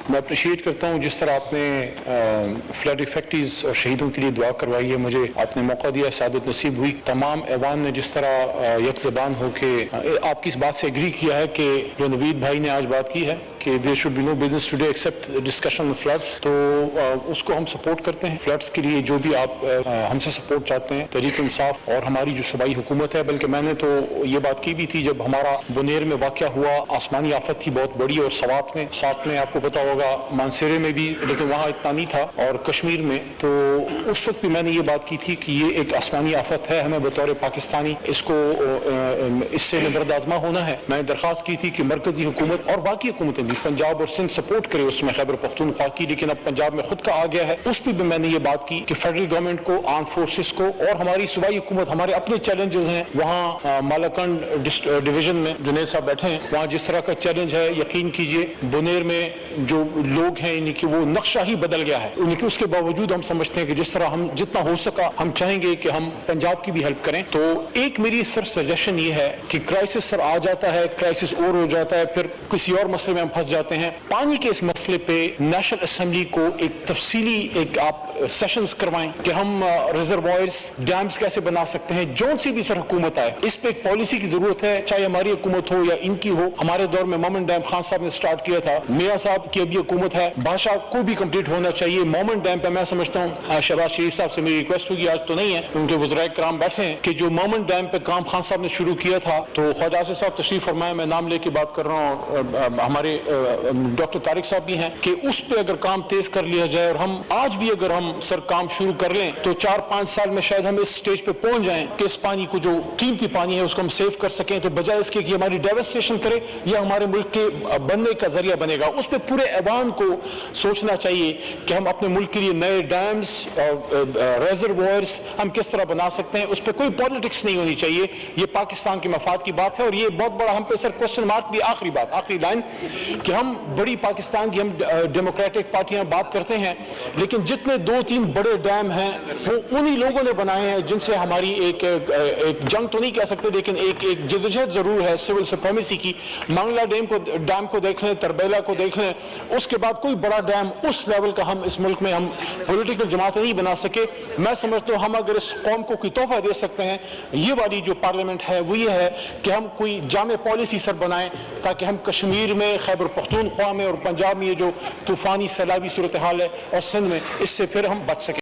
میں اپریشیٹ کرتا ہوں جس طرح آپ نے فلڈ افیکٹیز اور شہیدوں کے لیے دعا کروائی ہے. مجھے آپ نے موقع دیا, سعادت نصیب ہوئی. تمام ایوان نے جس طرح یک زبان ہو کے آپ کی اس بات سے ایگری کیا ہے کہ جو نوید بھائی نے آج بات کی ہے کہ there should be no business today except discussion on floods, تو اس کو ہم سپورٹ کرتے ہیں. فلڈس کے لیے جو بھی آپ ہم سے سپورٹ چاہتے ہیں, تحریک انصاف اور ہماری جو صوبائی حکومت ہے, بلکہ میں نے تو یہ بات کی بھی تھی جب ہمارا بنیر میں واقعہ ہوا, آسمانی آفت تھی بہت بڑی, اور ساتھ میں آپ کو پتا ہوگا مانسیرے میں بھی, لیکن وہاں اتنا نہیں تھا, اور کشمیر میں, تو اس وقت بھی میں نے یہ بات کی تھی کہ یہ ایک آسمانی آفت ہے, ہمیں بطور پاکستانی اس سے نبرد آزما ہونا ہے. میں نے درخواست کی تھی کہ مرکزی حکومت اور باقی حکومتیں بھی پنجاب اور سندھ سپورٹ کرے اس میں خیبر پختونخوا کی, لیکن اب پنجاب میں خود کا آ گیا ہے. اس پہ بھی میں نے یہ بات کی کہ فیڈرل گورنمنٹ کو, آرم فورسز کو اور ہماری صوبائی حکومت, ہمارے اپنے چیلنجز ہیں وہاں مالاکنڈ ڈویژن میں جنید صاحب بیٹھے ہیں, وہاں جس طرح کا چیلنج ہے, یقین کیجئے بنیر میں جو لوگ ہیں ان کی وہ نقشہ ہی بدل گیا ہے. ان کی اس کے باوجود ہم سمجھتے ہیں کہ جس طرح ہم جتنا ہو سکا ہم چاہیں گے کہ ہم پنجاب کی بھی ہیلپ کریں. تو ایک میری سر سجیشن یہ ہے کہ کرائسس سر آ جاتا ہے, کرائسس اور ہو جاتا ہے, پھر کسی اور مسئلے میں ہم پھنس جاتے ہیں. پانی کے اس مسئلے پہ نیشنل اسمبلی کو ایک تفصیلی آپ سیشنز کروائیں کہ ہم ریزروائرز, ڈیمز کیسے بنا سکتے ہیں. جون سی بھی سر حکومت آئے, اس پہ ایک پالیسی کی ضرورت ہے, چاہے ہماری حکومت ہو یا ان کی ہو. ہمارے دور میں مومن ڈیم خان صاحب نے سٹارٹ کیا تھا, میاں صاحب کی ابھی حکومت ہے, بادشاہ کو بھی کمپلیٹ ہونا چاہیے. مومن ڈیم پہ میں سمجھتا ہوں شہباز شریف صاحب سے میری ریکویسٹ ہوگی, آج تو نہیں ہے, ان کے وزرائے کرام بیٹھے ہیں, کہ جو مومن ڈیم پہ کام خان صاحب نے شروع کیا تھا, تو خواجہ آصف صاحب تشریف فرمائے, میں نام لے کے بات کر رہا ہوں, ہمارے ڈاکٹر طارق صاحب بھی ہیں, کہ اس پہ اگر کام تیز کر لیا جائے, اور ہم آج بھی اگر ہم سر کام شروع کر لیں تو 4-5 سال میں شاید ہم اس سٹیج پہ پہنچ جائیں کہ اس پانی کو, جو قیمتی پانی ہے, اس کو ہم سیو کر سکیں. تو بجائے اس کے کہ ہماری ڈیوسٹیشن کرے, یہ ہمارے ملک کے بننے کا ذریعہ بنے گا. اس پہ پورے ایوان کو سوچنا چاہیے کہ ہم اپنے ملک کے لیے نئے ڈیمز اور ریزروائرز ہم کس طرح بنا سکتے ہیں. اس پہ کوئی پالیٹکس نہیں ہونی چاہیے, یہ پاکستان کے مفاد کی بات ہے. اور یہ بہت بڑا ہم پہ سر کوسچن مارک بھی, آخری لائن, کہ ہم بڑی پاکستان کی, ہم ڈیموکریٹک پارٹیاں بات کرتے ہیں, لیکن جتنے 2-3 بڑے ڈیم ہیں وہ انہی لوگوں نے بنائے ہیں جن سے ہماری ایک جنگ تو نہیں کہہ سکتے, لیکن ایک جدوجہد ضرور ہے سول سپریمیسی کی. مانگلہ ڈیم کو دیکھ لیں, تربیلا کو دیکھ لیں, اس کے بعد کوئی بڑا ڈیم اس لیول کا ہم اس ملک میں ہم پولیٹیکل جماعتیں نہیں بنا سکے. میں سمجھتا ہوں ہم اگر اس قوم کو کوئی تحفہ دے سکتے ہیں, یہ والی جو پارلیمنٹ ہے وہ یہ ہے کہ ہم کوئی جامع پالیسی سر بنائیں, تاکہ ہم کشمیر میں, خیبر پختونخوا میں اور پنجاب میں یہ جو طوفانی سیلابی صورتحال ہے, اور سندھ میں, اس سے پھر ہم بچ سکیں.